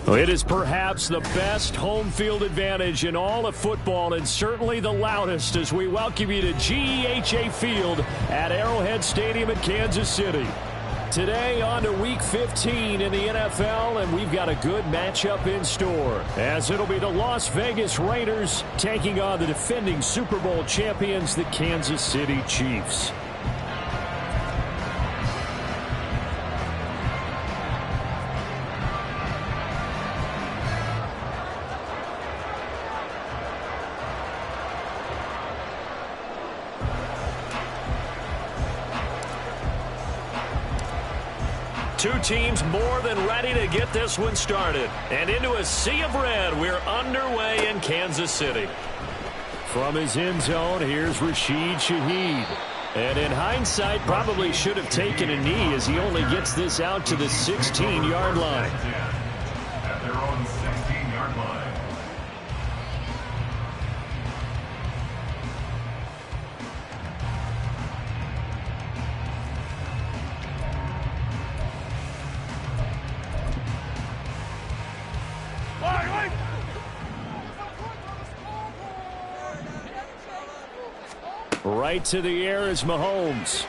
It is perhaps the best home field advantage in all of football, and certainly the loudest, as we welcome you to GEHA Field at Arrowhead Stadium in Kansas City. Today on to Week 15 in the NFL, and we've got a good matchup in store, as it'll be the Las Vegas Raiders taking on the defending Super Bowl champions, the Kansas City Chiefs. Two teams more than ready to get this one started. And into a sea of red, we're underway in Kansas City. From his end zone, here's Rashid Shaheed. And in hindsight, probably should have taken a knee as he only gets this out to the 16-yard line. At their own 16-yard line. Right to the air is Mahomes.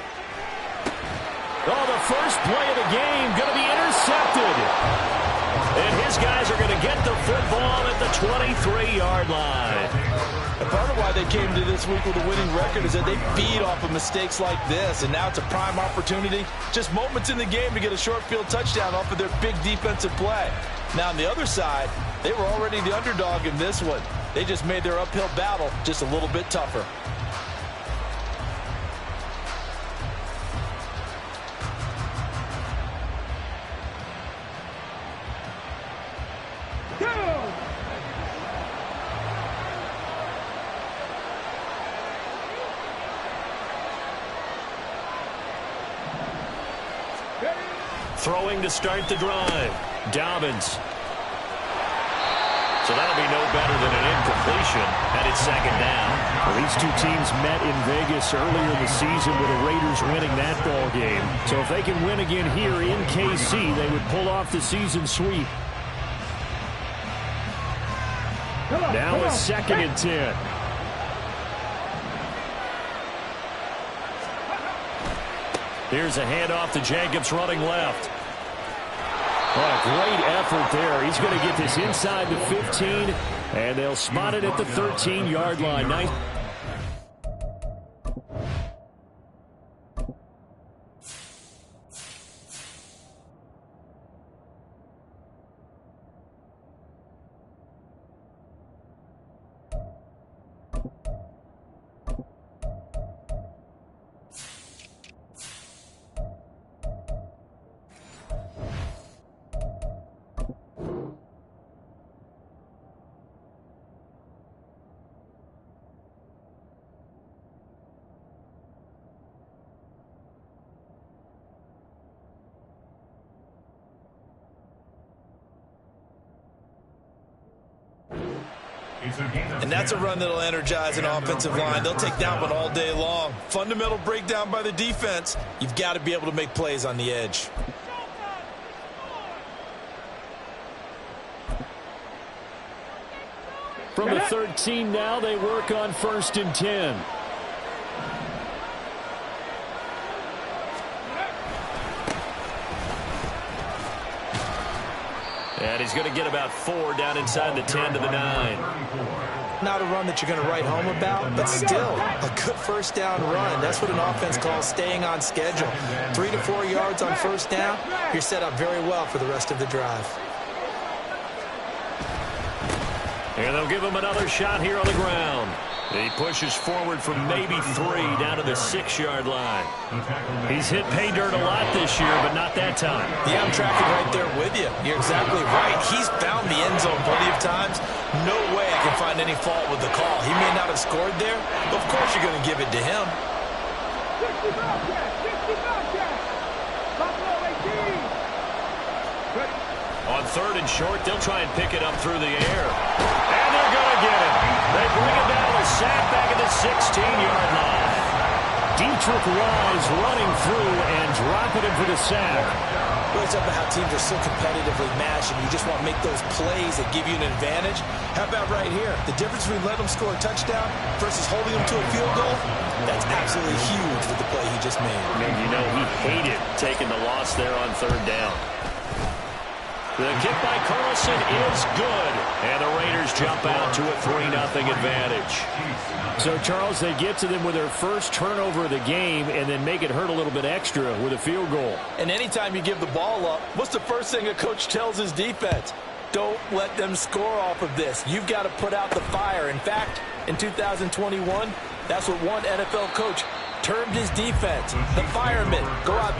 Oh, the first play of the game going to be intercepted. And his guys are going to get the football at the 23-yard line. And part of why they came to this week with a winning record is that they feed off of mistakes like this. And now it's a prime opportunity, just moments in the game to get a short field touchdown off of their big defensive play. Now on the other side, they were already the underdog in this one. They just made their uphill battle just a little bit tougher. Throwing to start the drive. Dobbins. So that'll be no better than an incompletion, and it's second down. Well, these two teams met in Vegas earlier in the season with the Raiders winning that ball game. So if they can win again here in KC, they would pull off the season sweep. Now it's 2nd and 10. Here's a handoff to Jacobs running left. Oh, great effort there. He's going to get this inside the 15, and they'll spot it at the 13-yard line. Nice. And that's a run that'll energize an offensive line. They'll take that one all day long. Fundamental breakdown by the defense. You've got to be able to make plays on the edge. From the 13 now, they work on 1st and 10. And he's going to get about 4 down inside the 10 to the 9. Not a run that you're going to write home about, but still a good first down run. That's what an offense calls staying on schedule. 3 to 4 yards on first down, you're set up very well for the rest of the drive. And they'll give him another shot here on the ground. He pushes forward from maybe 3 down to the 6-yard line. He's hit pay dirt a lot this year, but not that time. Yeah, I'm tracking right there with you. You're exactly right. He's found the end zone plenty of times. No way I can find any fault with the call. He may not have scored there, but of course you're going to give it to him. On 3rd and short, they'll try and pick it up through the air. And they're going to get it. They bring it down with a sack back at the 16-yard line. Deatrich Wise running through and dropping him for the sack. Well, it's up to how teams are so competitively matched, and you just want to make those plays that give you an advantage. How about right here? The difference between letting them score a touchdown versus holding them to a field goal, that's absolutely huge with the play he just made. I mean, you know, he hated taking the loss there on third down. The kick by Carlson is good, and the Raiders jump out to a 3-0 advantage. So, Charles, they get to them with their first turnover of the game and then make it hurt a little bit extra with a field goal. And anytime you give the ball up, what's the first thing a coach tells his defense? Don't let them score off of this. You've got to put out the fire. In fact, in 2021, that's what one NFL coach termed his defense, the firemen. Go out.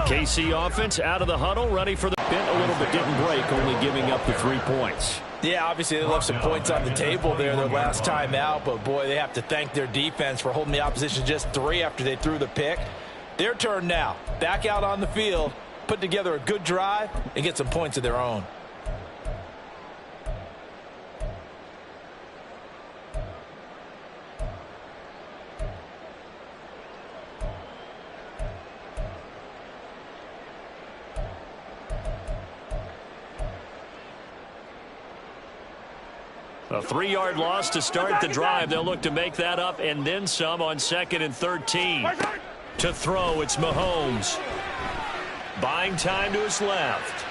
KC offense out of the huddle, ready for the bent a little bit, didn't break, only giving up the 3 points. Yeah, obviously they left some points on the table there their last time out, but boy, they have to thank their defense for holding the opposition just 3 after they threw the pick. Their turn now, back out on the field, put together a good drive, and get some points of their own. A 3-yard loss to start the drive. They'll look to make that up and then some on 2nd and 13. To throw, it's Mahomes. Buying time to his left.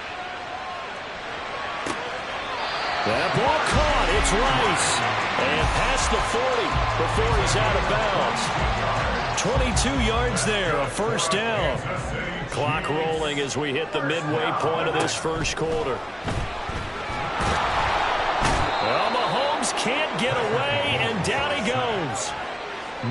That ball caught. It's Rice. And past the 40 before he's out of bounds. 22 yards there, a first down. Clock rolling as we hit the midway point of this first quarter. Well, Mahomes can't get away, and down he goes.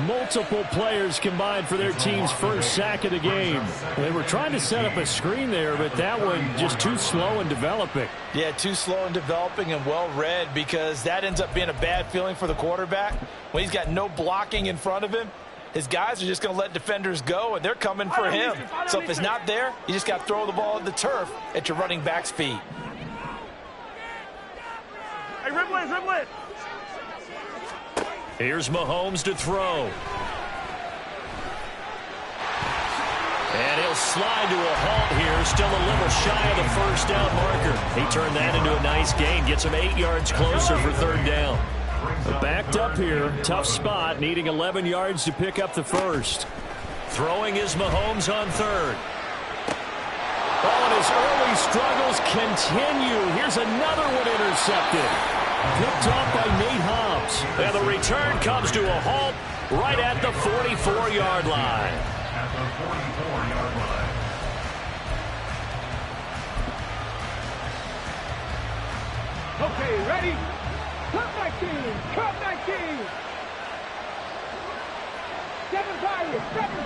Multiple players combined for their team's first sack of the game. They were trying to set up a screen there, but that one just too slow in developing. Yeah, too slow in developing and well read, because that ends up being a bad feeling for the quarterback. When he's got no blocking in front of him, his guys are just going to let defenders go, and they're coming for him. So if it's not there, you just got to throw the ball at the turf at your running back's feet. Hey, dribble it. Here's Mahomes to throw. And he'll slide to a halt here, still a little shy of the first down marker. He turned that into a nice gain, gets him 8 yards closer for third down. Backed up here, tough spot, needing 11 yards to pick up the first. Throwing is Mahomes on third. Oh, and his early struggles continue. Here's another one intercepted. Picked off by Nate Hobbs. And the return comes to a halt right at the 44-yard line. At the 44-yard line. Okay, ready? Cut back team. Seven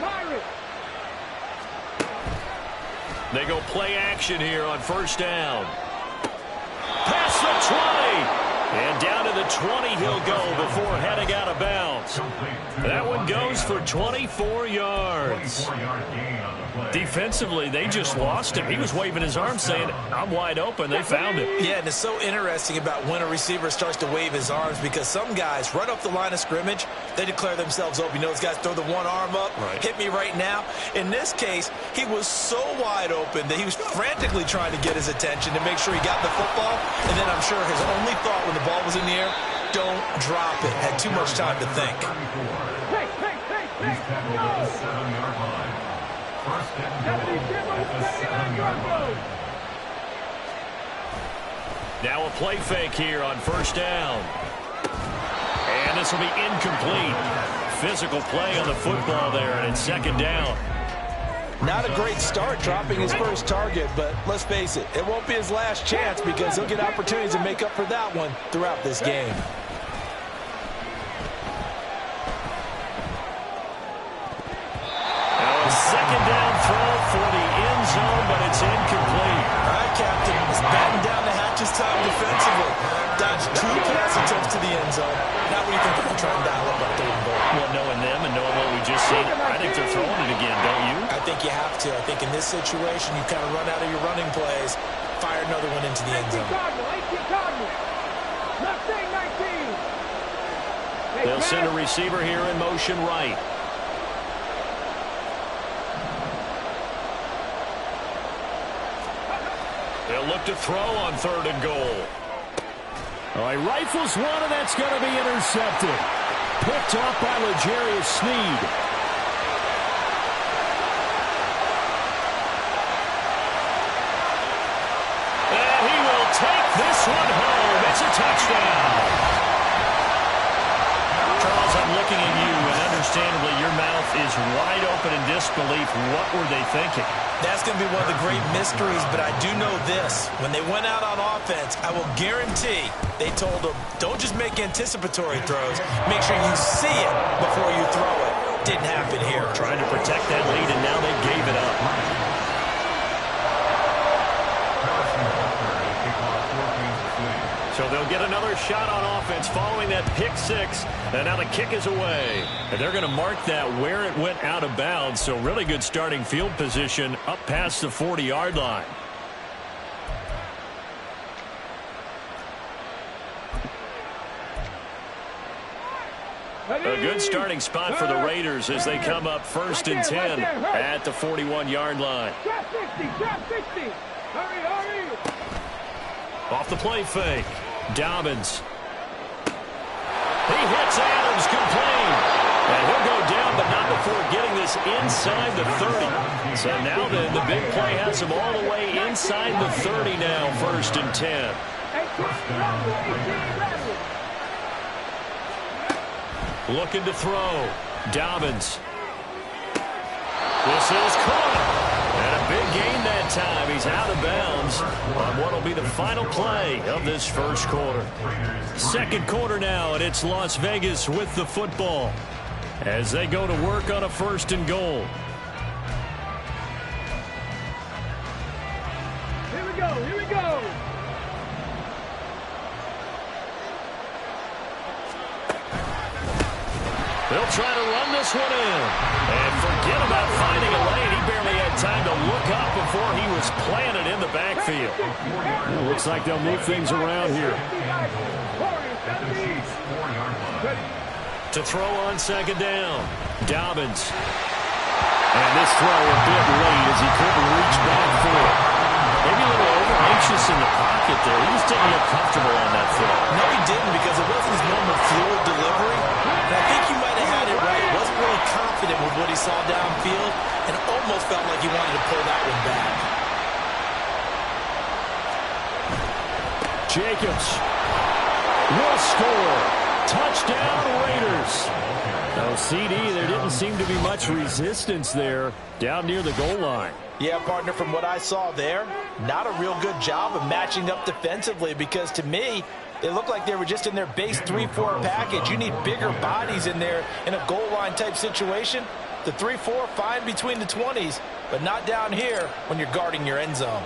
Pirates. They go play action here on first down. Past the 20. And down to the 20 he'll go before heading out of bounds. That one goes for 24 yards. Defensively, they just lost him. He was waving his arms saying, I'm wide open. They found him. Yeah, and it's so interesting about when a receiver starts to wave his arms, because some guys, right up the line of scrimmage, they declare themselves open. You know, those guys throw the one arm up, hit me right now. In this case, he was so wide open that he was frantically trying to get his attention to make sure he got the football. And then I'm sure his only thought when the ball was in the air, don't drop it. Had too much time to think. Hey, go! Now a play fake here on first down. And this will be incomplete. Physical play on the football there, and it's second down. Not a great start dropping his first target, but let's face it, it won't be his last chance, because he'll get opportunities to make up for that one throughout this game. Now a second down throw for the end zone, but it's incomplete. All right, Captain, it's batten down the hatches time defensively. Dodged 2 pass attempts to the end zone. Now what do you think they're trying to dial up on third and goal? Well, knowing them and knowing what we just seen, I think they're throwing it again, don't you? I think you have to. I think in this situation, you kind of run out of your running plays, fire another one into the end zone. Mustang 19. They'll send a receiver here in motion right. They'll look to throw on 3rd and goal. All right, rifles one, and that's going to be intercepted. Picked off by L'Jarius Sneed. And he will take this one home. It's a touchdown. Charles, I'm looking at you, and understandably your mouth is wide open in disbelief. What were they thinking? That's going to be one of the great mysteries, but I do know this. When they went out on offense, I will guarantee they told them, don't just make anticipatory throws. Make sure you see it before you throw it. Didn't happen here. Trying to protect that lead, and now they gave it up. So they'll get another shot on offense following that pick six. And now the kick is away. And they're going to mark that where it went out of bounds. So really good starting field position up past the 40-yard line. A good starting spot for the Raiders as they come up 1st and 10 at the 41-yard line. Drop 60, drop 60. Hurry, hurry. Off the play fake. Dobbins. He hits Adams complete. And he'll go down, but not before getting this inside the 30. So now then, the big play has him all the way inside the 30 now, 1st and 10. Looking to throw. Dobbins. This is caught. And a big gain that time. He's out of bounds on what will be the final play of this first quarter. 2nd quarter now, and it's Las Vegas with the football as they go to work on a 1st and goal. Here we go, here we go. They'll try to run this one in. And forget about finding a lane. He barely had time to look up before he was planted in the backfield. Well, looks like they'll move things around here. To throw on 2nd down. Dobbins. And this throw a bit late as he couldn't reach back for it. Maybe a little over-anxious in the pocket there. He just didn't look comfortable on that throw. No, he didn't, because it wasn't his normal fluid delivery. And I think you might have had it right. He wasn't really confident with what he saw downfield, and it almost felt like he wanted to pull that one back. Jacobs will score. Touchdown, Raiders. No CD, there didn't seem to be much resistance there down near the goal line. Yeah, partner, from what I saw there, not a real good job of matching up defensively, because to me, it looked like they were just in their base 3-4 package. You need bigger bodies in there in a goal line type situation. The 3-4, fine between the 20s, but not down here when you're guarding your end zone.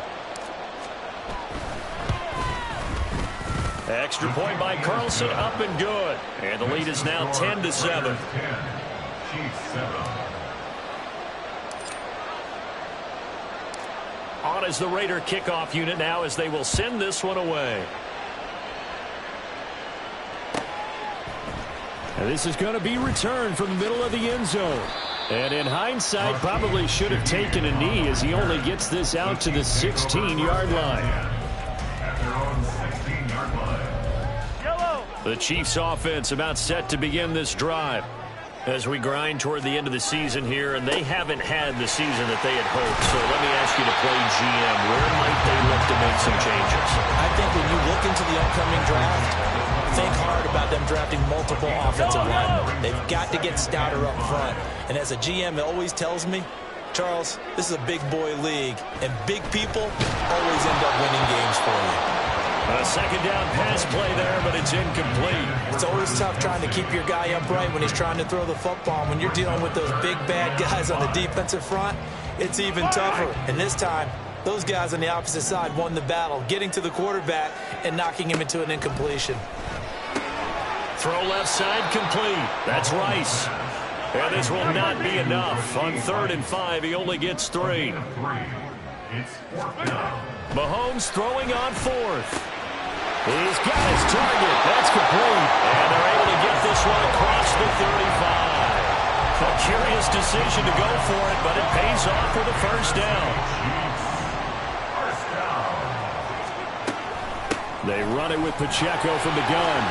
Extra point by Carlson, up and good. And the lead is now 10-7. On is the Raider kickoff unit now as they will send this one away. And this is going to be returned from the middle of the end zone. And in hindsight, probably should have taken a knee as he only gets this out to the 16-yard line. The Chiefs offense about set to begin this drive as we grind toward the end of the season here, and they haven't had the season that they had hoped. So let me ask you to play GM. Where might they look to make some changes? I think when you look into the upcoming draft, think hard about them drafting multiple offensive linemen. They've got to get stouter up front. And as a GM, it always tells me, Charles, this is a big boy league, and big people always end up winning games for you. A 2nd down pass play there, but it's incomplete. It's always tough trying to keep your guy upright when he's trying to throw the football. When you're dealing with those big, bad guys on the defensive front, it's even tougher. And this time, those guys on the opposite side won the battle, getting to the quarterback and knocking him into an incompletion. Throw left side complete. That's Rice. And this will not be enough. On 3rd and 5, he only gets 3. It's 4th down. Mahomes throwing on 4th. He's got his target. That's complete. And they're able to get this one across the 35. A curious decision to go for it, but it pays off with a first down. They run it with Pacheco from the gun.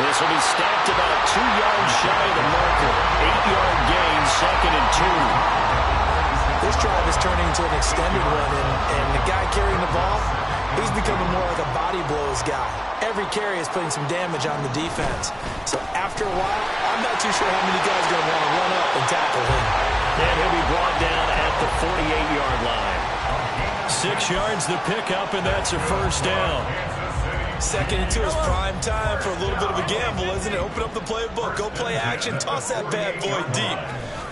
This will be stacked about 2 yards shy of the marker. 8-yard gain, 2nd and 2. This drive is turning into an extended one, and the guy carrying the ball, he's becoming more like a body blows guy. Every carry is putting some damage on the defense. So after a while, I'm not too sure how many guys are going to want to run up and tackle him. And he'll be brought down at the 48-yard line. 6 yards the pickup, and that's a first down. 2nd and 2 is prime time for a little bit of a gamble, isn't it? Open up the playbook, go play action, toss that bad boy deep.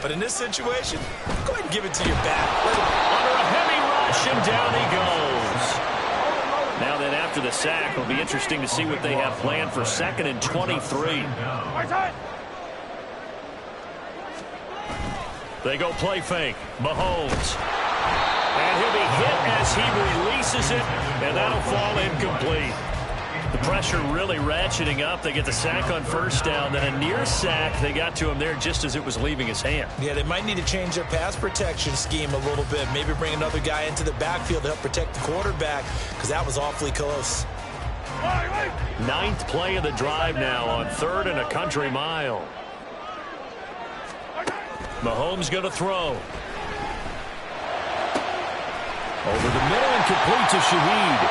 But in this situation, go ahead and give it to your back. Under a heavy rush, and down he goes. Now then, after the sack, it'll be interesting to see what they have planned for 2nd and 23. They go play fake. Mahomes. And he'll be hit as he releases it, and that'll fall incomplete. The pressure really ratcheting up. They get the sack on first down, then a near sack. They got to him there just as it was leaving his hand. Yeah, they might need to change their pass protection scheme a little bit. Maybe bring another guy into the backfield to help protect the quarterback, because that was awfully close. 9th play of the drive now on 3rd and a country mile. Mahomes going to throw. Over the middle and complete to Shaheed.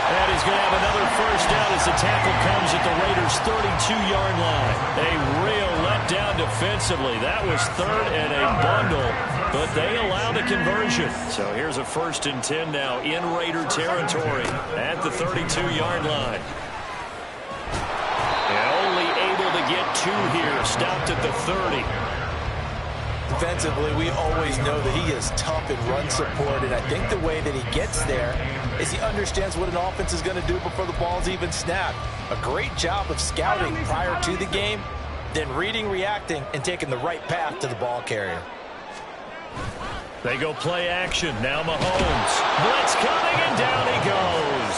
And he's going to have another first down as the tackle comes at the Raiders' 32-yard line. A real letdown defensively. That was 3rd and a bundle, but they allow the conversion. So here's a 1st and 10 now in Raider territory at the 32-yard line. And only able to get 2 here. Stopped at the 30. Defensively, we always know that he is tough in run support, and I think the way that he gets there is he understands what an offense is going to do before the ball's even snapped. A great job of scouting prior to the game, then reading, reacting, and taking the right path to the ball carrier. They go play action. Now Mahomes. Blitz coming, and down he goes.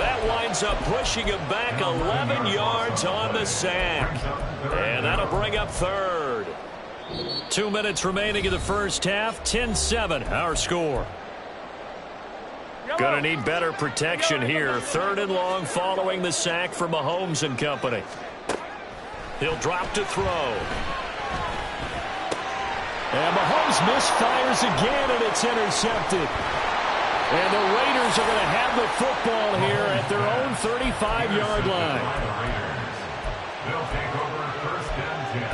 That winds up pushing him back 11 yards on the sack. And that'll bring up 3rd. 2 minutes remaining in the first half. 10-7 our score. Gonna need better protection here. 3rd and long following the sack from Mahomes and company. He'll drop to throw. And Mahomes misfires again, and it's intercepted. And the Raiders are going to have the football here at their own 35-yard line. They'll take over 1st and 10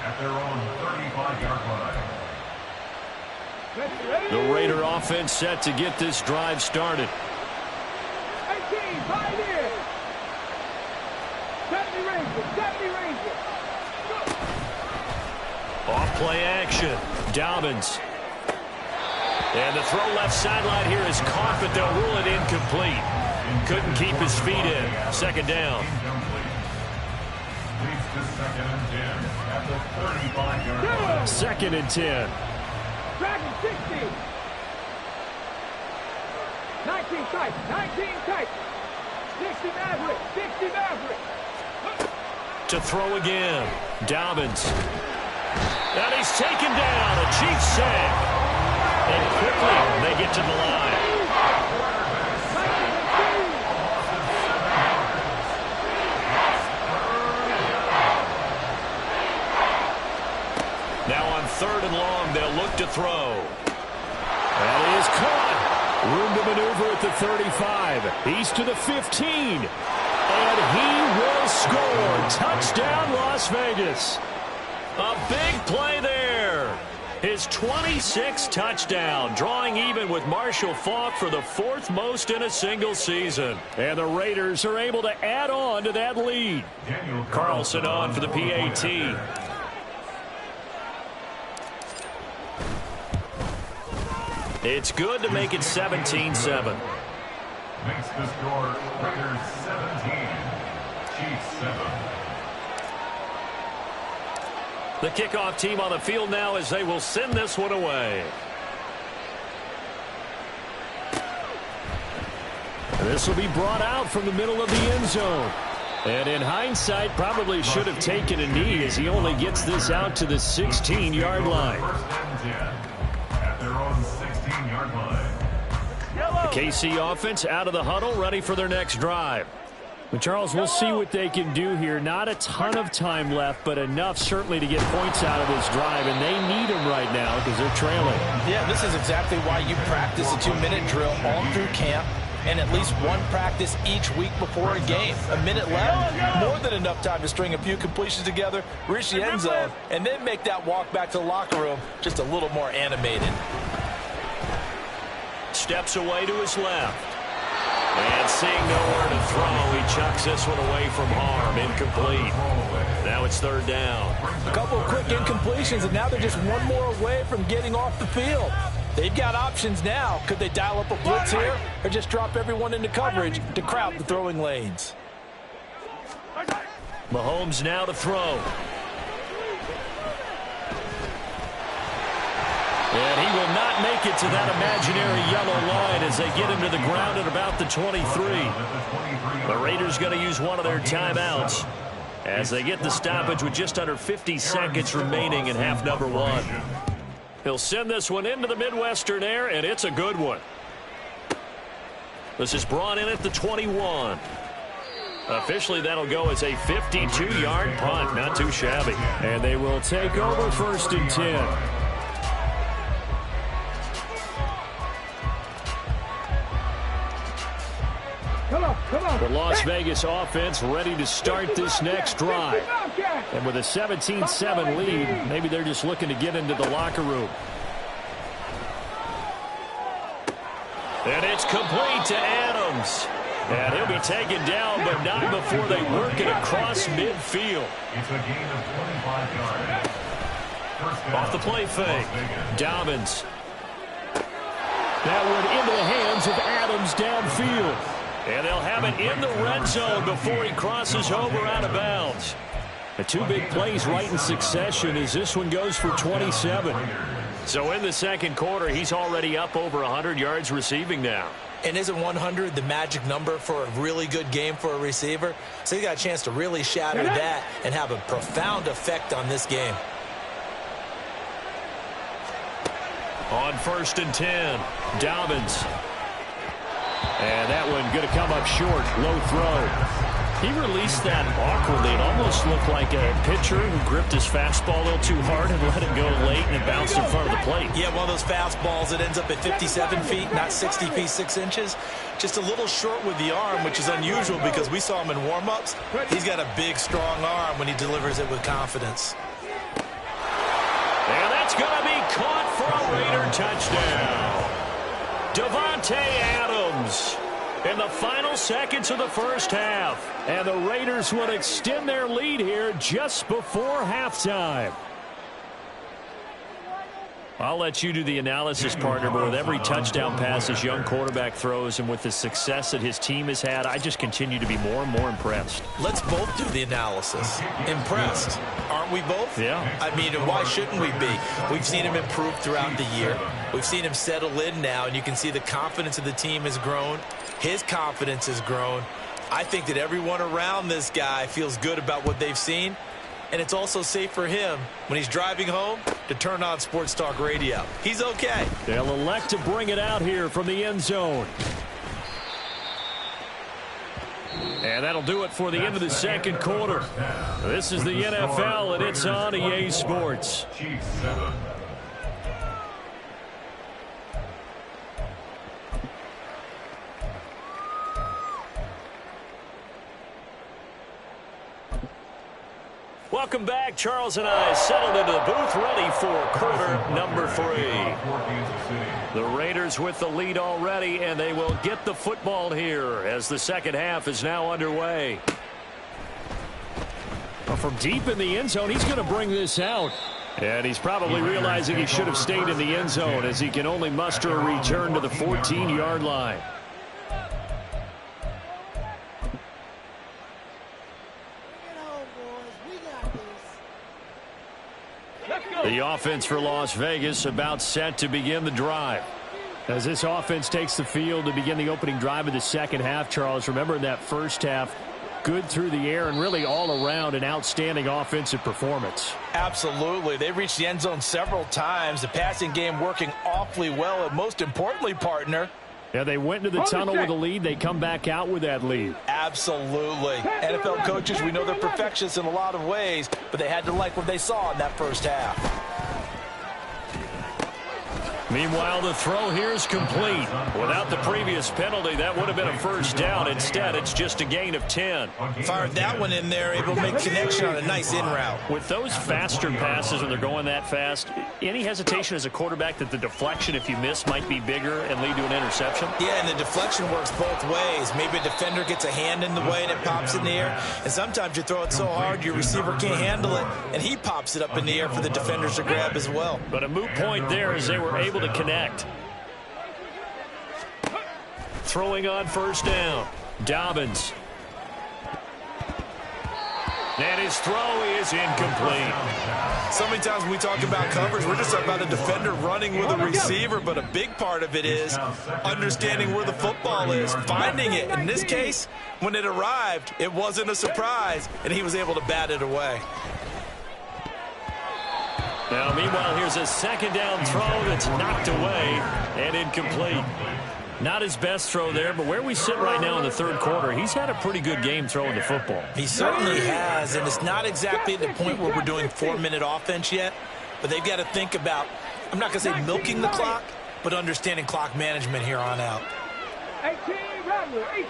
at their own 35-yard line. The Raider offense set to get this drive started. 18, 5 in. 70 Rangers, 70 Rangers. Off play action. Dobbins. And the throw left sideline here is caught, but they'll rule it incomplete. Couldn't keep his feet in. 2nd down. Leads to 2nd and 10 at the 35-yard line. 2nd and 10. Dragon 60. 19 tight, 19 tight. 60 Maverick, 60 Maverick. To throw again. Dobbins. And he's taken down. A Chiefs sack. And quickly they get to the line. Now on 3rd and long, they'll look to throw. And he is caught. Room to maneuver at the 35. He's to the 15. And he will score. Touchdown, Las Vegas. A big play there. His 26th touchdown, drawing even with Marshall Faulk for the 4th most in a single season. And the Raiders are able to add on to that lead. Carlson on for the PAT. It's good to make it 17-7. Makes the score Raiders 17, Chiefs 7. The kickoff team on the field now as they will send this one away. This will be brought out from the middle of the end zone. And in hindsight, probably should have taken a knee as he only gets this out to the 16-yard line. At their own 16-yard line. The KC offense out of the huddle, ready for their next drive. But Charles, we'll see what they can do here. Not a ton of time left, but enough certainly to get points out of this drive, and they need them right now because they're trailing. Yeah, this is exactly why you practice a 2-minute drill all through camp and at least one practice each week before a game. A minute left, more than enough time to string a few completions together, reach the end zone, and then make that walk back to the locker room just a little more animated. Steps away to his left. And seeing nowhere to throw, he chucks this one away from harm. Incomplete. Now it's third down. A couple of quick incompletions, and now they're just one more away from getting off the field. They've got options now. Could they dial up a blitz here or just drop everyone into coverage to crowd the throwing lanes? Mahomes now to throw. And he will not make it to that imaginary yellow line as they get him to the ground at about the 23. The Raiders going to use one of their timeouts as they get the stoppage with just under 50 seconds remaining in half number one. He'll send this one into the Midwestern air, and it's a good one. This is brought in at the 21. Officially, that'll go as a 52-yard punt. Not too shabby. And they will take over 1st and 10. The Las Vegas offense ready to start this next drive. And with a 17-7 lead, maybe they're just looking to get into the locker room. And it's complete to Adams. And he'll be taken down, but not before they work it across midfield. It's a gain of 25 yards. Off the play fake. Dobbins. That one into the hands of Adams downfield. And they'll have it in the red zone before he crosses over out of bounds. The two big plays right in succession as this one goes for 27. So in the second quarter, he's already up over 100 yards receiving now. And isn't 100 the magic number for a really good game for a receiver? So he got a chance to really shatter that and have a profound effect on this game. On 1st and 10, Dobbins. And that one going to come up short. Low throw. He released that awkwardly. It almost looked like a pitcher who gripped his fastball a little too hard and let it go late, and it bounced in front of the plate. Yeah, one of those fastballs that ends up at 57 feet, not 60 feet 6 inches. Just a little short with the arm, which is unusual because we saw him in warm-ups. He's got a big, strong arm when he delivers it with confidence. And that's going to be caught for a Raider touchdown. Davante Adams in the final seconds of the first half. And the Raiders would extend their lead here just before halftime. I'll let you do the analysis, partner, but with every touchdown pass this young quarterback throws and with the success that his team has had, I just continue to be more and more impressed. Let's both do the analysis. Impressed. Aren't we both? Yeah. I mean, why shouldn't we be? We've seen him improve throughout the year. We've seen him settle in now, and you can see the confidence of the team has grown. His confidence has grown. I think that everyone around this guy feels good about what they've seen. And it's also safe for him when he's driving home to turn on Sports Talk Radio. He's okay. They'll elect to bring it out here from the end zone. And that'll do it for the end of the second quarter. This is the NFL, and it's on EA Sports. Chiefs 7. Welcome back. Charles and I settled into the booth, ready for quarter number 3. The Raiders with the lead already, and they will get the football here as the second half is now underway. Well, from deep in the end zone, he's going to bring this out. And he's probably realizing he should have stayed in the end zone as he can only muster a return to the 14-yard line. The offense for Las Vegas about set to begin the drive. As this offense takes the field to begin the opening drive of the second half, Charles, remember in that first half, good through the air and really all around an outstanding offensive performance. Absolutely. They reached the end zone several times. The passing game working awfully well. And most importantly, partner, yeah, they went into the tunnel with a lead. They come back out with that lead. Absolutely. NFL coaches, we know they're perfectionists in a lot of ways, but they had to like what they saw in that first half. Meanwhile, the throw here is complete. Without the previous penalty, that would have been a first down. Instead, it's just a gain of 10. Fired that one in there, able to make connection on a nice in route. With those faster passes when they're going that fast, any hesitation as a quarterback that the deflection, if you miss, might be bigger and lead to an interception? Yeah, and the deflection works both ways. Maybe a defender gets a hand in the way and it pops in the air. And sometimes you throw it so hard your receiver can't handle it, and he pops it up in the air for the defenders to grab as well. But a moot point there as they were able to connect. Throwing on first down. Dobbins. And his throw is incomplete. So many times when we talk about coverage, we're just talking about a defender running with a receiver, but a big part of it is understanding where the football is, finding it. In this case, when it arrived, it wasn't a surprise, and he was able to bat it away. Now, meanwhile, here's a second down throw that's knocked away and incomplete. Not his best throw there, but where we sit right now in the third quarter, he's had a pretty good game throwing the football. He certainly has, and it's not exactly at the point where we're doing 4-minute offense yet, but they've got to think about, I'm not going to say milking the clock, but understanding clock management here on out. 18 Rattler, 18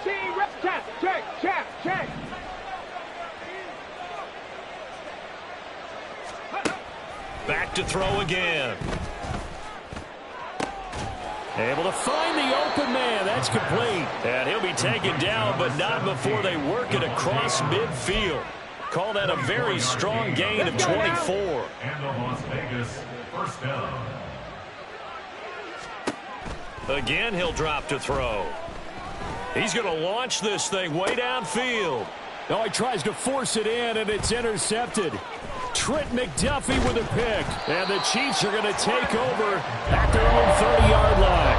check, check, check, check. Back to throw again. Able to find the open man. That's complete. And he'll be taken down, but not before they work it across midfield. Call that a very strong gain of 24. And the Las Vegas first down. Again, he'll drop to throw. He's going to launch this thing way downfield. Oh, he tries to force it in, and it's intercepted. Trent McDuffie with a pick. And the Chiefs are going to take over at their own 30-yard line.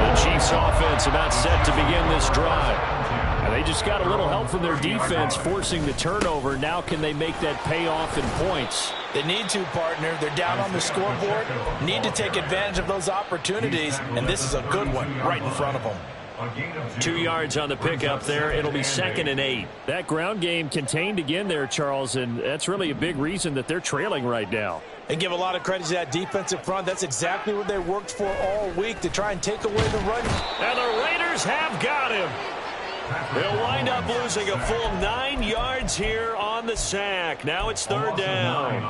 The Chiefs offense about set to begin this drive. And they just got a little help from their defense forcing the turnover. Now can they make that pay off in points? They need to, partner. They're down on the scoreboard. Need to take advantage of those opportunities, and this is a good one right in front of them. 2 yards on the pickup there. It'll be 2nd and 8. That ground game contained again there, Charles, and that's really a big reason that they're trailing right now. And give a lot of credit to that defensive front. That's exactly what they worked for all week, to try and take away the run. And the Raiders have got him. They'll wind up losing a full 9 yards here on the sack. Now it's third down.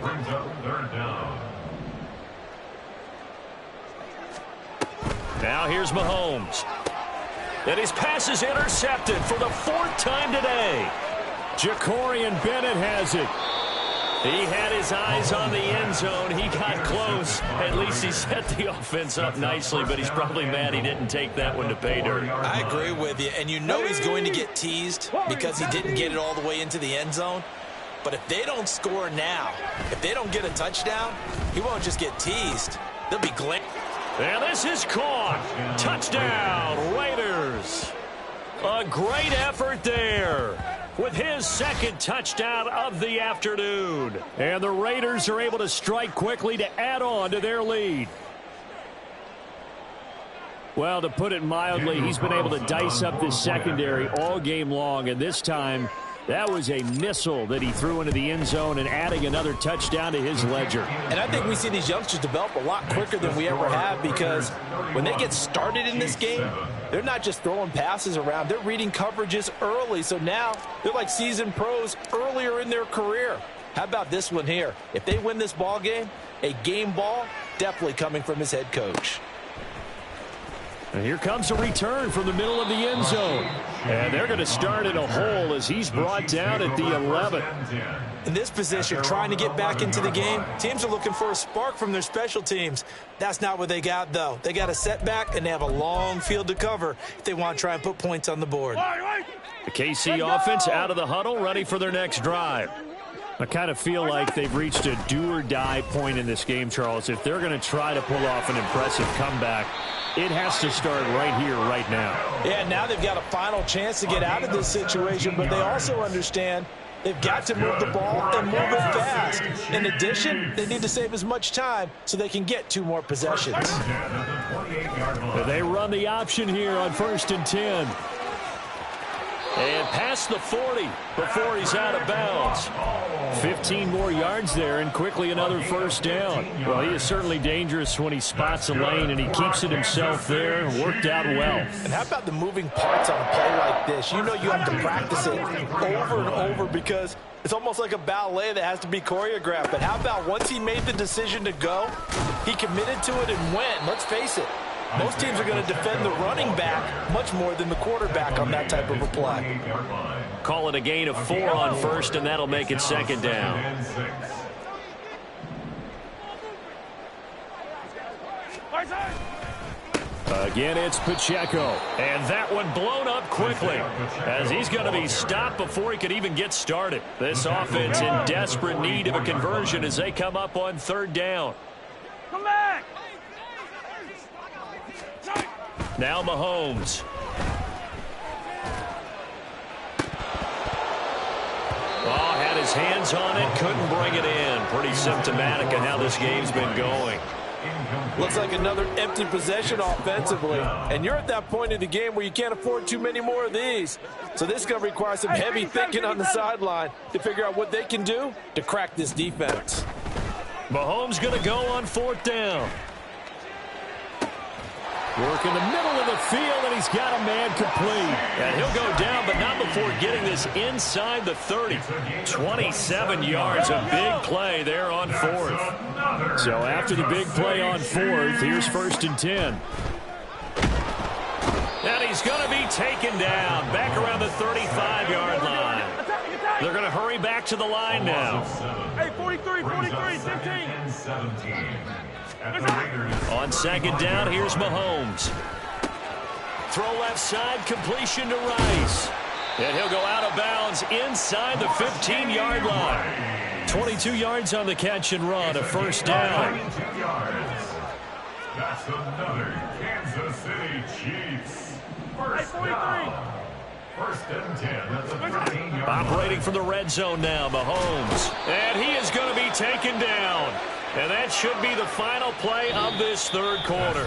Brings up third down. Now here's Mahomes. And his pass is intercepted for the 4th time today. Jacorian Bennett has it. He had his eyes on the end zone. He got close. At least he set the offense up nicely, but he's probably mad he didn't take that one to pay dirt. I agree with you, and you know he's going to get teased because he didn't get it all the way into the end zone. But if they don't score now, if they don't get a touchdown, he won't just get teased. They'll be glad. And this is caught. Touchdown, Raiders. A great effort there with his 2nd touchdown of the afternoon. And the Raiders are able to strike quickly to add on to their lead. Well, to put it mildly, he's been able to dice up this secondary all game long, and this time that was a missile that he threw into the end zone and adding another touchdown to his ledger. And I think we see these youngsters develop a lot quicker than we ever have, because when they get started in this game, they're not just throwing passes around. They're reading coverages early. So now they're like seasoned pros earlier in their career. How about this one here? If they win this ball game, a game ball definitely coming from his head coach. And here comes a return from the middle of the end zone. And they're going to start in a hole as he's brought down at the 11. In this position, trying to get back into the game, teams are looking for a spark from their special teams. That's not what they got, though. They got a setback, and they have a long field to cover if they want to try and put points on the board. The KC offense out of the huddle, ready for their next drive. I kind of feel like they've reached a do-or-die point in this game, Charles. If they're going to try to pull off an impressive comeback, it has to start right here, right now. Yeah, now they've got a final chance to get out of this situation, but they also understand they've got to move the ball and move it fast. In addition, they need to save as much time so they can get 2 more possessions. They run the option here on 1st and 10. And past the 40 before he's out of bounds. 15 more yards there and quickly another first down. Well, he is certainly dangerous when he spots a lane and he keeps it himself there. Worked out well. And how about the moving parts on a play like this? You know you have to practice it over and over because it's almost like a ballet that has to be choreographed. But how about once he made the decision to go, he committed to it and went. Let's face it. Most teams are going to defend the running back much more than the quarterback on that type of a play. Call it a gain of 4 on 1st, and that'll make it 2nd down. Again, it's Pacheco. And that one blown up quickly as he's going to be stopped before he could even get started. This offense in desperate need of a conversion as they come up on 3rd down. Come back! Now Mahomes. Oh, had his hands on it, couldn't bring it in. Pretty symptomatic of how this game's been going. Looks like another empty possession offensively. And you're at that point in the game where you can't afford too many more of these. So this is going to require some heavy thinking on the sideline to figure out what they can do to crack this defense. Mahomes going to go on 4th down. Work in the middle of the field, and he's got a man complete. And he'll go down, but not before getting this inside the 30. 27 yards, a big play there on 4th. So after the big play on 4th, here's 1st and 10. And he's going to be taken down back around the 35-yard line. They're going to hurry back to the line now. Hey, 43, 15. On 2nd down, here's Mahomes. Throw left side, completion to Rice. And he'll go out of bounds inside the 15-yard line. 22 yards on the catch and run, a 1st down. That's another Kansas City Chiefs. 1st down. 1st and 10 at the 13-yard line. Operating from the red zone now, Mahomes. And he is going to be taken down. And that should be the final play of this 3rd quarter.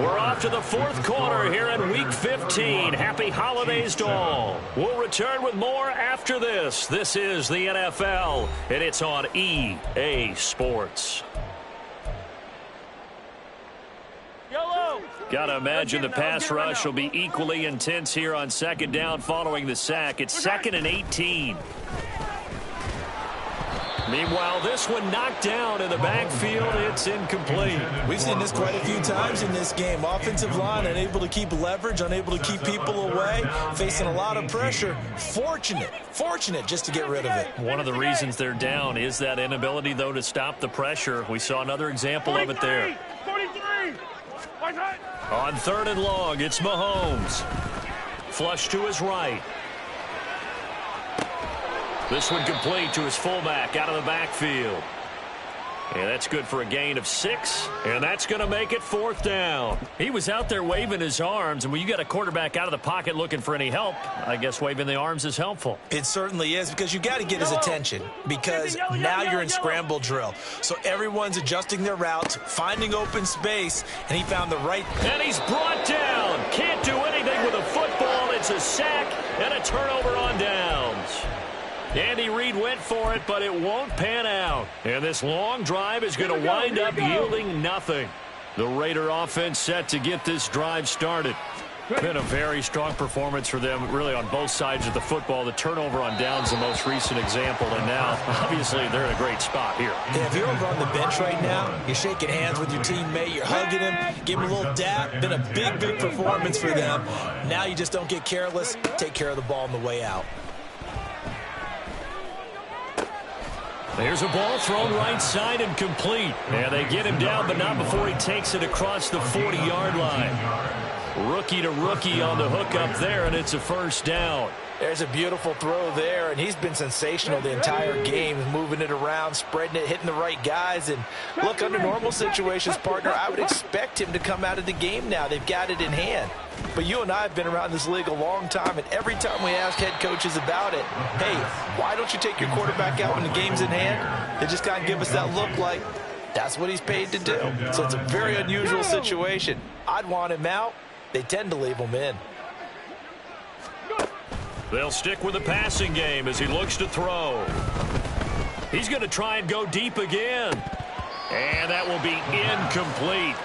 We're off to the 4th quarter here in Week 15. Happy holidays to all. We'll return with more after this. This is the NFL, and it's on EA Sports. Got to imagine the pass rush will be equally intense here on 2nd down following the sack. It's 2nd and 18. Meanwhile, this one knocked down in the backfield. It's incomplete. We've seen this quite a few times in this game. Offensive line unable to keep leverage, unable to keep people away, facing a lot of pressure. Fortunate just to get rid of it. One of the reasons they're down is that inability, though, to stop the pressure. We saw another example of it there. 43. On 3rd and long, it's Mahomes. Flush to his right. This one complete to his fullback out of the backfield. And that's good for a gain of 6. And that's going to make it 4th down. He was out there waving his arms. And when you got a quarterback out of the pocket looking for any help, I guess waving the arms is helpful. It certainly is, because you got to get his attention, because now you're in scramble drill. So everyone's adjusting their routes, finding open space, and he found the right. And he's brought down. Can't do anything with a football. It's a sack and a turnover on downs. Andy Reid went for it, but it won't pan out. And this long drive is going to wind up yielding nothing. The Raider offense set to get this drive started. Been a very strong performance for them, really, on both sides of the football. The turnover on downs, the most recent example. And now, obviously, they're in a great spot here. Yeah, if you're over on the bench right now, you're shaking hands with your teammate, you're hugging him, give him a little dap. Been a big performance for them. Now you just don't get careless. Take care of the ball on the way out. There's a ball thrown right side and complete. And they get him down, but not before he takes it across the 40-yard line. Rookie to rookie on the hook up there, and it's a first down. There's a beautiful throw there, and he's been sensational the entire game, moving it around, spreading it, hitting the right guys. And look, under normal situations, partner, I would expect him to come out of the game now. They've got it in hand. But you and I have been around this league a long time, and every time we ask head coaches about it, hey, why don't you take your quarterback out when the game's in hand? They just kind of give us that look like that's what he's paid to do. So it's a very unusual situation. I'd want him out. They tend to leave him in. They'll stick with the passing game as he looks to throw. He's going to try and go deep again. And that will be incomplete.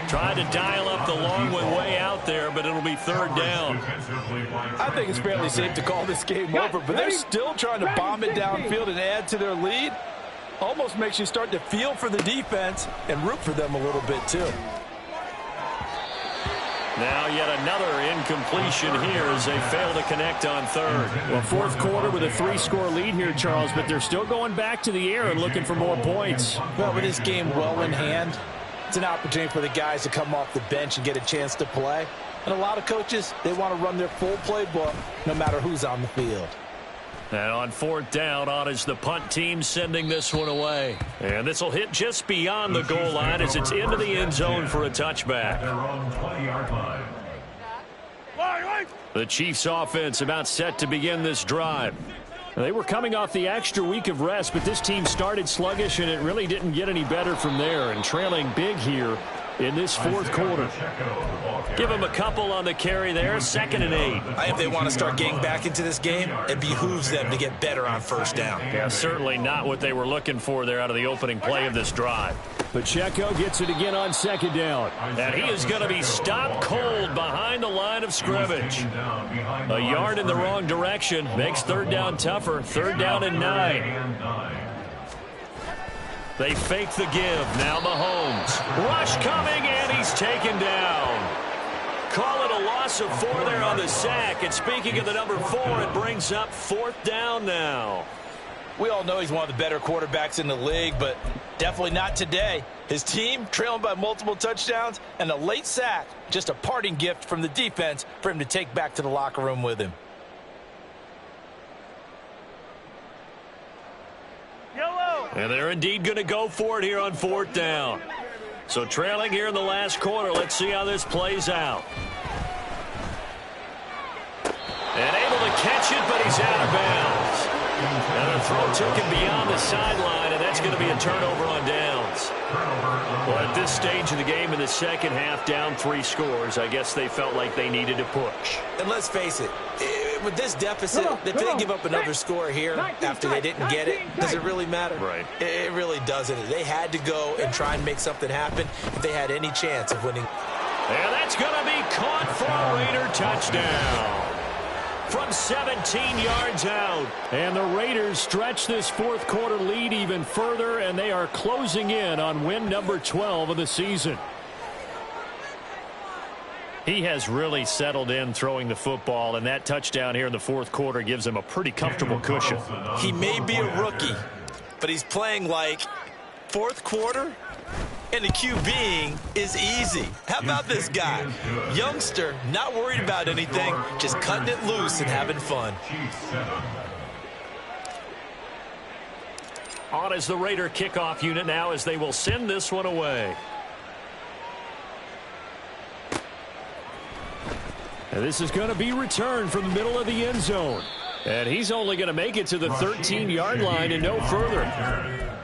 Trying to dial up the long one way out there, but it'll be third down. I think it's fairly safe to call this game over, but they're still trying to bomb it downfield and add to their lead. Almost makes you start to feel for the defense and root for them a little bit too. Now yet another incompletion here as they fail to connect on third. Well, fourth quarter with a 3-score lead here, Charles, but they're still going back to the air and looking for more points. Well, with this game well in hand, it's an opportunity for the guys to come off the bench and get a chance to play. And a lot of coaches, they want to run their full playbook no matter who's on the field. And on fourth down, on is the punt team sending this one away. And this will hit just beyond the goal line as it's into the end zone for a touchback. The Chiefs offense about set to begin this drive. They were coming off the extra week of rest, but this team started sluggish, and it really didn't get any better from there. And trailing big here in this fourth quarter. Give them a couple on the carry there, 2nd and 8. If they want to start getting back into this game, it behooves them to get better on first down. Yeah, certainly not what they were looking for there out of the opening play of this drive. Pacheco gets it again on 2nd down. And he is going to be stopped cold behind the line of scrimmage. A yard in the wrong direction makes third down tougher. 3rd down and 9. They fake the give. Now Mahomes. Rush coming, and he's taken down. Call it a loss of 4 there on the sack. And speaking of the number 4, it brings up 4th down now. We all know he's one of the better quarterbacks in the league, but definitely not today. His team trailing by multiple touchdowns and a late sack. Just a parting gift from the defense for him to take back to the locker room with him. And they're indeed going to go for it here on 4th down. So trailing here in the last quarter. Let's see how this plays out. And able to catch it, but he's out of bounds. And the throw took him beyond the sideline, and that's going to be a turnover on downs. Well, at this stage of the game in the second half, down 3 scores, I guess they felt like they needed to push. And let's face it, with this deficit, if they give up another score here after they didn't get it, does it really matter? Right. It really doesn't. They had to go and try and make something happen if they had any chance of winning. And that's going to be caught for a Raider touchdown from 17 yards out. And the Raiders stretch this fourth quarter lead even further, and they are closing in on win number 12 of the season. He has really settled in throwing the football, and that touchdown here in the fourth quarter gives him a pretty comfortable cushion. He may be a rookie, but he's playing like fourth quarter, and the QBing is easy. How about this guy? Youngster, not worried about anything, just cutting it loose and having fun. On is the Raider kickoff unit now as they will send this one away. And this is going to be returned from the middle of the end zone. And he's only going to make it to the 13-yard line and no further.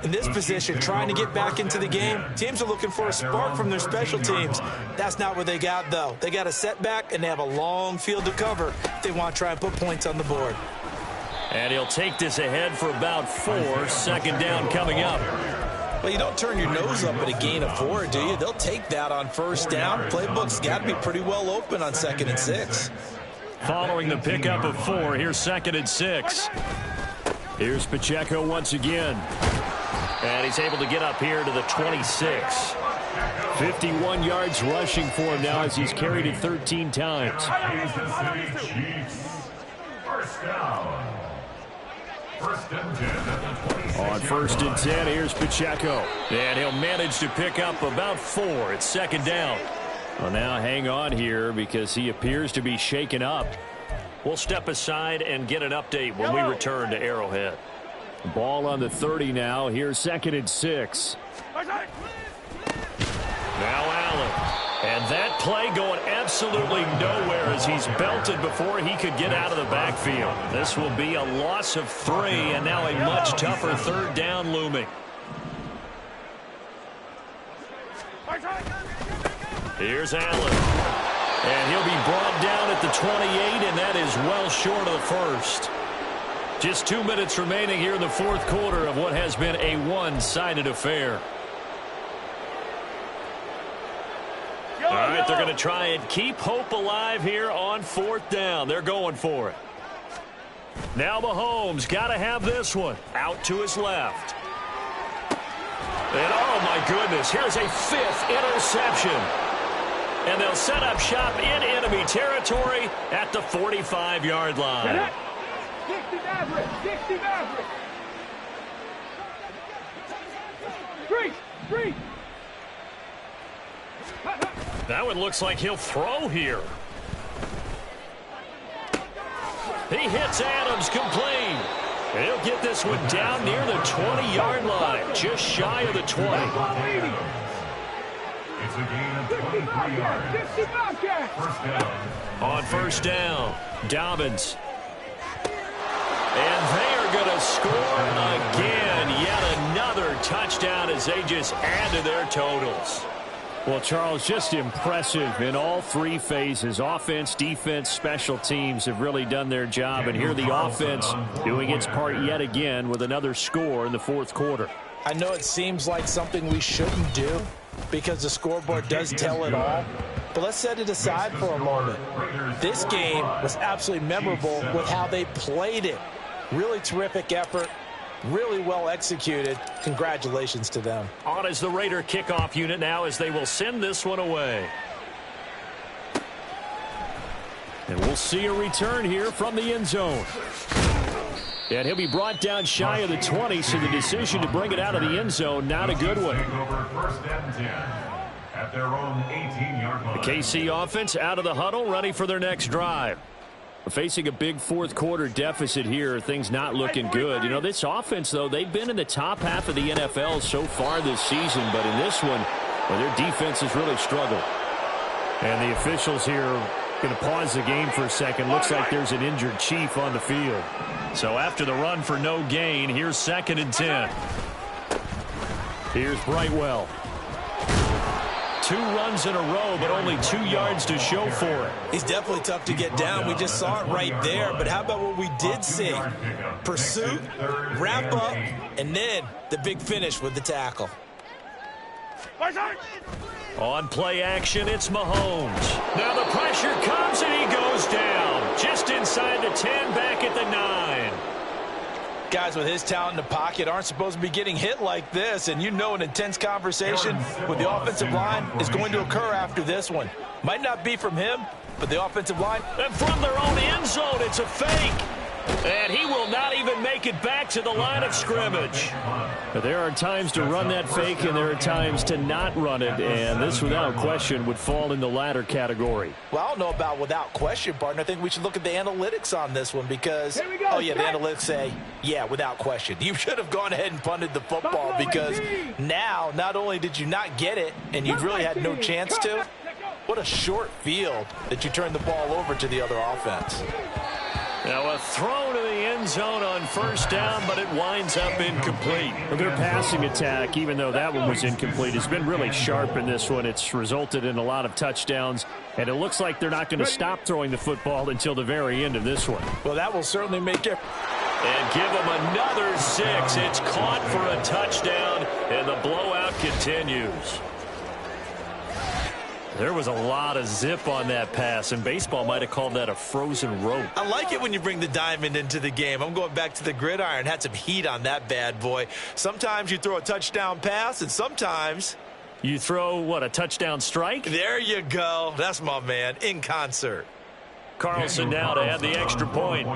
In this position, trying to get back into the game, teams are looking for a spark from their special teams. That's not what they got, though. They got a setback, and they have a long field to cover if they want to try and put points on the board. And he'll take this ahead for about 4. 2nd down coming up. Well, you don't turn your nose up at a gain of 4, do you? They'll take that on first down. Playbook's got to be pretty well open on 2nd and 6. Following the pickup of 4, here's 2nd and 6. Here's Pacheco once again. And he's able to get up here to the 26. 51 yards rushing for him now as he's carried it 13 times. First down. 1st and 10 at the 26. On 1st and 10, here's Pacheco. And he'll manage to pick up about 4. It's 2nd down. Well, now hang on here because he appears to be shaken up. We'll step aside and get an update when we return to Arrowhead. Ball on the 30 now. Here's 2nd and 6. Now Allen. And that play going absolutely nowhere as he's belted before he could get out of the backfield. This will be a loss of 3, and now a much tougher 3rd down looming. Here's Allen. And he'll be brought down at the 28, and that is well short of the first. Just 2 minutes remaining here in the 4th quarter of what has been a one-sided affair. All right, they're going to try and keep hope alive here on 4th down. They're going for it. Now Mahomes got to have this one. Out to his left. And oh my goodness, here's a 5th interception. And they'll set up shop in enemy territory at the 45-yard line. 60 Maverick, 60 Maverick. Street. That one looks like he'll throw here. He hits Adams complete. He'll get this one down near the 20-yard line, just shy of the 20. It's a gain of 23 yards. First down. On 1st down, Dobbins. And they are going to score again. Yet another touchdown as they just add to their totals. Well, Charles, just impressive in all 3 phases. Offense, defense, special teams have really done their job. And here the offense doing its part yet again with another score in the 4th quarter. I know it seems like something we shouldn't do because the scoreboard does tell it all. But let's set it aside for a moment. This game was absolutely memorable with how they played it. Really terrific effort. Really well executed. Congratulations to them. On is the Raider kickoff unit now as they will send this one away. And we'll see a return here from the end zone. And he'll be brought down shy of the 20, so the decision to bring it out of the end zone, not a good one. First and 10 at their own 18-yard line. The KC offense out of the huddle, ready for their next drive. Facing a big 4th quarter deficit here, things not looking good. You know, this offense, though, they've been in the top half of the NFL so far this season, but in this one, well, their defense has really struggled. And the officials here going to pause the game for a second. Looks like there's an injured Chief on the field. So after the run for no gain, here's 2nd and 10. Here's Brightwell. 2 runs in a row, but only 2 yards to show for it. He's definitely tough to get down. We just saw it right there. But how about what we did see? Pursuit, wrap up, and then the big finish with the tackle. On play action, it's Mahomes. Now the pressure comes, and he goes down. Just inside the 10, back at the 9. Guys with his talent in the pocket aren't supposed to be getting hit like this, and you know an intense conversation with the offensive line is going to occur after this one. Might not be from him, but the offensive line. And from their own end zone, it's a fake. And he will not even make it back to the line of scrimmage. But there are times to run that fake, and there are times to not run it, and this, without question, would fall in the latter category. Well, I don't know about without question, partner. I think we should look at the analytics on this one because, oh, yeah, the analytics say, yeah, without question. You should have gone ahead and punted the football because now not only did you not get it and you really had no chance to, what a short field that you turned the ball over to the other offense. Now a throw to the end zone on 1st down, but it winds up incomplete. Their passing attack, even though that one was incomplete, has been really sharp in this one. It's resulted in a lot of touchdowns, and it looks like they're not going to stop throwing the football until the very end of this one. Well, that will certainly make it. And give them another 6. It's caught for a touchdown, and the blowout continues. There was a lot of zip on that pass, and baseball might have called that a frozen rope. I like it when you bring the diamond into the game. I'm going back to the gridiron. Had some heat on that bad boy. Sometimes you throw a touchdown pass, and sometimes you throw, what, a touchdown strike? There you go. That's my man, in concert. Carlson now to add the extra point.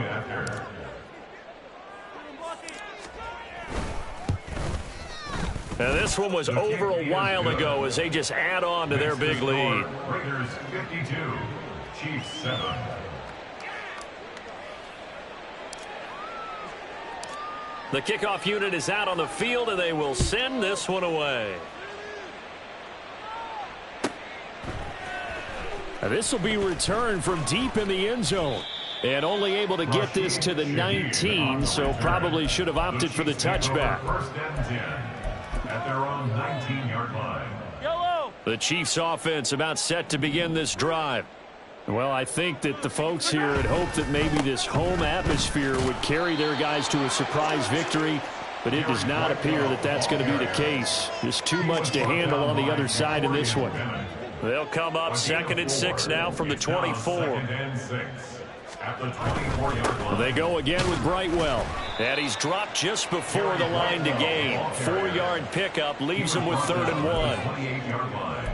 And this one was over a while ago as they just add on to their big lead. Raiders 52, Chiefs 7. The kickoff unit is out on the field, and they will send this one away. This will be returned from deep in the end zone. And only able to get this to the 19, so probably should have opted for the touchback. First and 10 at their own 19-yard line. The Chiefs offense about set to begin this drive. Well, I think that the folks here had hoped that maybe this home atmosphere would carry their guys to a surprise victory, but it does not appear that that's going to be the case. There's too much to handle on the other side in this one. They'll come up 2nd and 6 now from the 24. At the 24-yard line. They go again with Brightwell. And he's dropped just before the line to gain. 4-yard pickup leaves him with 3rd and 1. 28-yard line.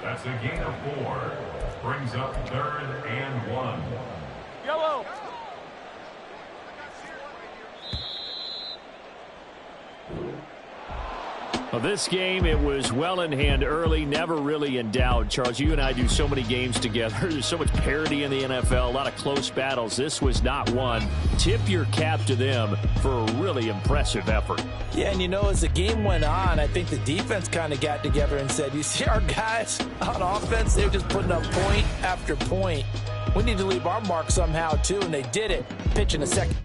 That's a gain of 4. Brings up 3rd and 1. Yellow. Well, this game, it was well in hand early, never really in doubt. Charles, you and I do so many games together. There's so much parity in the NFL, a lot of close battles. This was not one. Tip your cap to them for a really impressive effort. Yeah, and you know, as the game went on, I think the defense kind of got together and said, you see our guys on offense, they're just putting up point after point. We need to leave our mark somehow, too, and they did it. Pitch in the second.